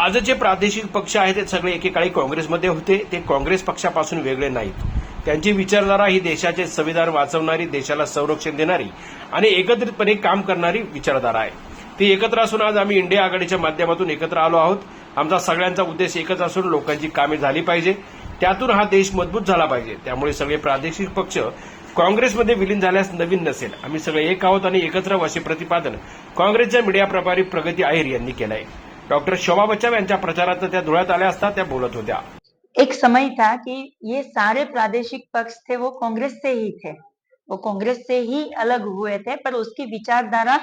आज जे प्रादेशिक पक्ष आहेत ते सगळे एकेकाळी काँग्रेसमध्ये होते, ते काँग्रेस पक्षापासून वेगळे नाहीत. त्यांची विचारधारा ही देशाचे संविधान वाचवणारी, देशाला संरक्षण देणारी आणि एकत्रितपणे काम करणारी विचारधारा आहे. ती एकत्र असून आज आम्ही इंडिया आघाडीच्या माध्यमातून एकत्र आलो आहोत. आमचा सगळ्यांचा उद्देश एकच असून लोकांची कामे झाली पाहिजे, त्यातून हा देश मजबूत झाला पाहिजे. त्यामुळे सगळे प्रादेशिक पक्ष काँग्रेसमध्ये विलीन झाल्यास नवीन नसेल. आम्ही सगळे एक आहोत आणि एकत्र असे प्रतिपादन काँग्रेसच्या मीडिया प्रभारी प्रगती अहिर यांनी केलं आहे. डॉक्टर शोभा बच्चन यांच्या प्रचारात त्या धुळ्यात आल्या असता त्या बोलत होत्या. एक समय था कि ये सारे प्रादेशिक पक्ष थे वो कांग्रेस से ही थे, वो कांग्रेस से ही अलग हुए थे, पर उसकी विचारधारा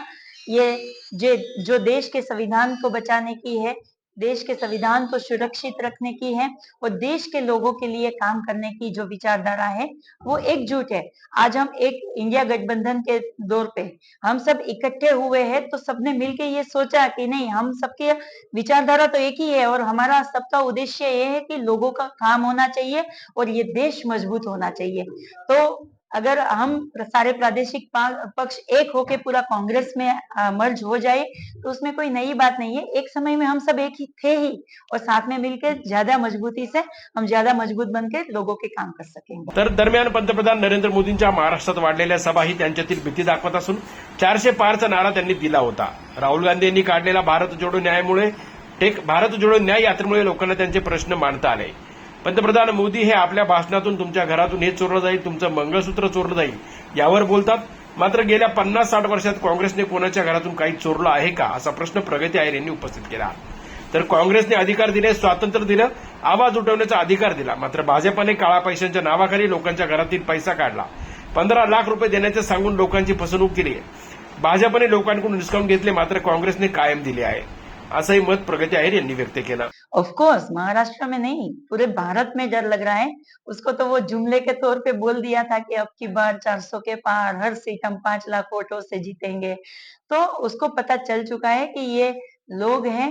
ये जो देश के संविधान को बचाने की है, देश के संविधान को सुरक्षित रखने की है और देश के लोगों के लिए काम करने की जो विचारधारा है वो एकजुट है. आज हम एक इंडिया गठबंधन के दौर पे हम सब इकट्ठे हुए हैं, तो सबने मिलकर ये सोचा कि नहीं, हम सबके विचारधारा तो एक ही है और हमारा सबका उद्देश्य ये है कि लोगों का काम होना चाहिए और ये देश मजबूत होना चाहिए. तो अगर हम सारे प्रादेशिक पक्ष एक होके पूरा कांग्रेस में मर्ज हो जाए तो उसमें कोई नई बात नहीं है. एक समय में हम सब एक ही थे ही और साथ में मिलकर ज्यादा मजबूती से हम ज्यादा मजबूत बनकर लोगों के काम कर सकेंगे. तर दरम्यान पंतप्रधान नरेंद्र मोदींच्या महाराष्ट्रात वाढलेल्या सभा ही त्यांच्यातील भीती दाखवत असून 400 पारचा नारा त्यांनी दिला होता. राहुल गांधी यांनी काढलेला भारत जोडो न्याय यात्रेमुळे लोकांना त्यांचे प्रश्न मांडता आले. पंतप्रधान मोदी हे आपल्या भाषणातून तुमच्या घरातून हे चोरलं जाईल, तुमचं मंगळसूत्र चोरलं जाईल यावर बोलतात. मात्र गेल्या 50-60 वर्षात काँग्रेसने कोणाच्या घरातून काही चोरलं आहे का असा प्रश्न प्रगती अहिर यांनी उपस्थित केला. तर काँग्रेसने अधिकार दिले, स्वातंत्र्य दिलं, आवाज उठवण्याचा अधिकार दिला. मात्र भाजपाने काळा पैशांच्या नावाखाली लोकांच्या घरातील पैसा काढला, 15 लाख रुपये देण्याचे सांगून लोकांची फसवणूक केली. भाजपाने लोकांकडून डिस्काउंट घेतले, मात्र काँग्रेसने कायम दिले आहे, असंही मत प्रगती अहिर यांनी व्यक्त केलं. ऑफकोर्स महाराष्ट्र में नहीं, पूरे भारत में डर लग रहा है. उसको तो वो जुमले के तौर पे बोल दिया था कि अब की बार 400 के पार, हर सीट हम 5 लाख वोटों से जीतेंगे. तो उसको पता चल चुका है कि ये लोग हैं,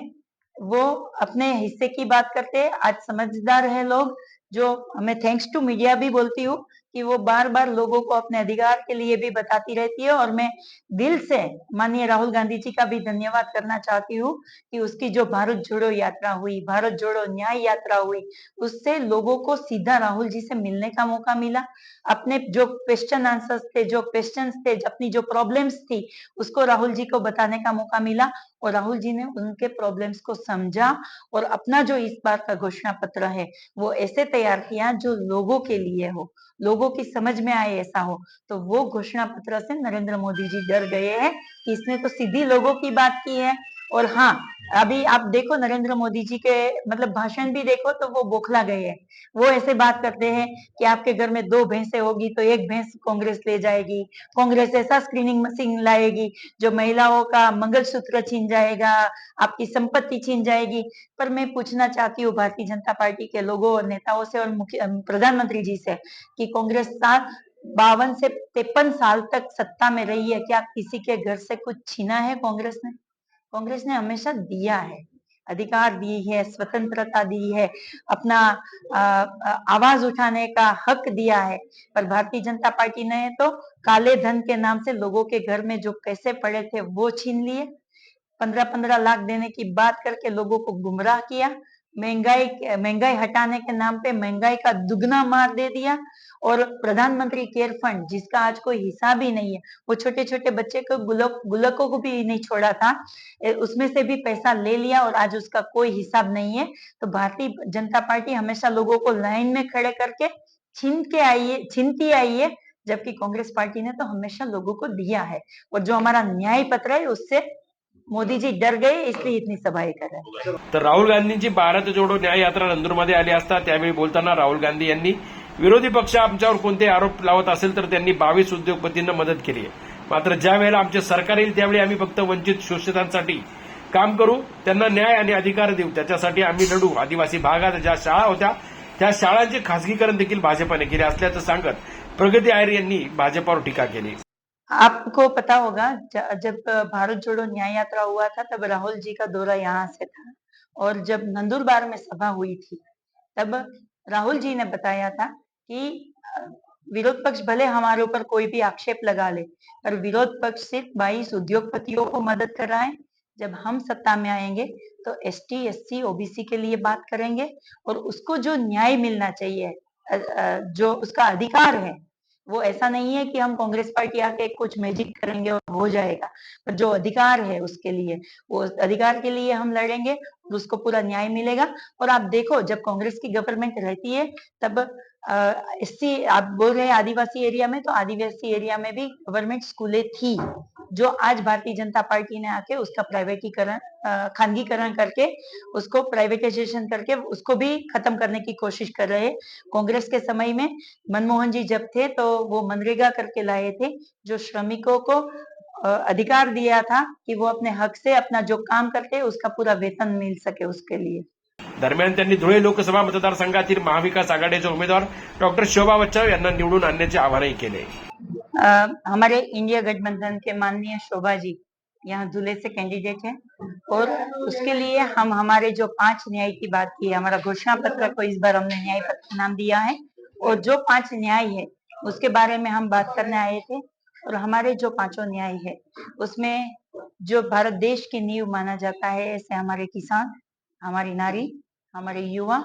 वो अपने हिस्से की बात करते हैं. आज समझदार है लोग, जो हमें थैंक्स टू मीडिया भी बोलती हूँ कि वो बार बार लोगों को अपने अधिकार के लिए भी बताती रहती है. और मैं दिल से माननीय राहुल गांधी जी का भी धन्यवाद करना चाहती हूँ कि उसकी जो भारत जोड़ो यात्रा हुई, भारत जोड़ो न्याय यात्रा हुई, उससे लोगों को सीधा राहुल जी से मिलने का मौका मिला. अपने जो क्वेश्चन आंसर्स थे, जो क्वेश्चंस थे, अपनी जो प्रॉब्लम्स थी, उसको राहुल जी को बताने का मौका मिला और राहुल जी ने उनके प्रॉब्लम्स को समझा और अपना जो इस बार का घोषणा पत्र है वो ऐसे तैयार किया जो लोगों के लिए हो, लोगों की समझ में आए ऐसा हो. तो वो घोषणा पत्र से नरेंद्र मोदी जी डर गए हैं कि इसने तो सीधी लोगों की बात की है. और हाँ, अभी आप देखो नरेंद्र मोदी जी के मतलब भाषण भी देखो तो वो बौखला गए हैं. वो ऐसे बात करते हैं कि आपके घर में 2 भैंसें होगी तो 1 भैंस कांग्रेस ले जाएगी, कांग्रेस ऐसा स्क्रीनिंग मशीन लाएगी जो महिलाओं का मंगलसूत्र छीन जाएगा, आपकी संपत्ति छीन जाएगी. पर मैं पूछना चाहती हूँ भारतीय जनता पार्टी के लोगों और नेताओं से और प्रधानमंत्री जी से कि कांग्रेस 52 से 53 साल तक सत्ता में रही है, क्या किसी के घर से कुछ छीना है कांग्रेस ने? कांग्रेस ने हमेशा दिया है, अधिकार दी है, स्वतंत्रता दी है, अपना आवाज उठाने का हक दिया है. पर भारतीय जनता पार्टी ने तो काले धन के नाम से लोगों के घर में जो पैसे पड़े थे वो छीन लिए, 15-15 लाख देने की बात करके लोगों को गुमराह किया, महंगाई हटाने के नाम पे महंगाई का दुगना मार दे दिया. और प्रधानमंत्री केयर फंड जिसका आज कोई हिसाब ही नहीं है, वो छोटे छोटे बच्चे को गुल्लकों को भी नहीं छोड़ा था, उसमें से भी पैसा ले लिया और आज उसका कोई हिसाब नहीं है. तो भारतीय जनता पार्टी हमेशा लोगों को लाइन में खड़े करके छीनती आई है, जबकि कांग्रेस पार्टी ने तो हमेशा लोगों को दिया है. और जो हमारा न्याय पत्र है उससे मोदी जी डर गए, इसलिए इतनी सभाएं कर रहे हैं. तर राहुल गांधींची भारत जोडो न्याय यात्रा नंदुरमध्ये आली असता त्यावेळी बोलताना राहुल गांधी यांनी विरोधी पक्ष आमच्यावर कोणते आरोप लावत असेल तर त्यांनी 22 उद्योगपतींना मदत केली आहे. मात्र ज्या वेळेला आमचे सरकार येईल त्यावेळी आम्ही फक्त वंचित शोषितांसाठी काम करू, त्यांना न्याय आणि अधिकार देऊ, त्याच्यासाठी आम्ही लढू. आदिवासी भागात ज्या शाळा होत्या त्या शाळांचे खासगीकरण देखील भाजपाने केले असल्याचं सांगत प्रगती अहिर यांनी भाजपावर टीका केली. आपको पता होगा जब भारत जोड़ो न्याय यात्रा हुआ था तब राहुल जी का दौरा यहाँ से था और जब नंदुरबार में सभा हुई थी तब राहुल जी ने बताया था कि विरोध पक्ष भले हमारे ऊपर कोई भी आक्षेप लगा ले, पर विरोध पक्ष सिर्फ 22 उद्योगपतियों को मदद कर रहा है, जब हम सत्ता में आएंगे तो एसटी, एससी, ओबीसी के लिए बात करेंगे और उसको जो न्याय मिलना चाहिए, जो उसका अधिकार है, वो ऐसा नहीं है कि हम कांग्रेस पार्टी आके कुछ मैजिक करेंगे और हो जाएगा, पर जो अधिकार है उसके लिए, वो अधिकार के लिए हम लड़ेंगे और उसको पूरा न्याय मिलेगा। और आप देखो, जब कांग्रेस की गवर्नमेंट रहती है तब एससी, आप बोल रहे हैं आदिवासी एरिया में, तो आदिवासी एरिया में भी गवर्नमेंट स्कूलें थी, जो आज भारतीय जनता पार्टी ने आके उसका प्राइवेटीकरण, खानगीकरण करके, उसको प्राइवेटाइजेशन करके उसको भी खत्म करने की कोशिश कर रहे हैं। कांग्रेस के समय में मनमोहन जी जब थे तो वो मनरेगा करके लाए थे, जो श्रमिकों को अधिकार दिया था कि वो अपने हक से अपना जो काम करते हैं उसका पूरा वेतन मिल सके उसके लिए। दरम्यान त्यांनी धुळे लोकसभा मतदारसंघातील महाविकास आघाडीचे उमेदवार डॉक्टर शोभा बच्चाव यांना निवडून आणण्याचे आवाहनही केले. हमारे इंडिया गठबंधन के माननीय शोभा जी यहाँ धुले से कैंडिडेट हैं और उसके लिए हम हमारे जो 5 न्याय की बात की है, हमारा घोषणा पत्र को इस बार हमने न्याय पत्र नाम दिया है और जो 5 न्याय है उसके बारे में हम बात करने आए थे। और हमारे जो 5 न्याय है उसमें जो भारत देश की नींव माना जाता है, ऐसे हमारे किसान, हमारी नारी, हमारे युवा,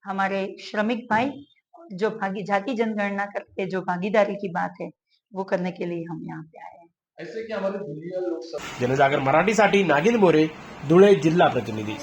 हमारे श्रमिक भाई, जो जाति जनगणना करके जो भागीदारी की बात है वो करने के लिए हम यहाँ पे आए हैं। ऐसे की हमारे दुनिया लोकसभा जनजागर मराठीसाठी नागिन मोरे, धुळे जिल्हा प्रतिनिधी.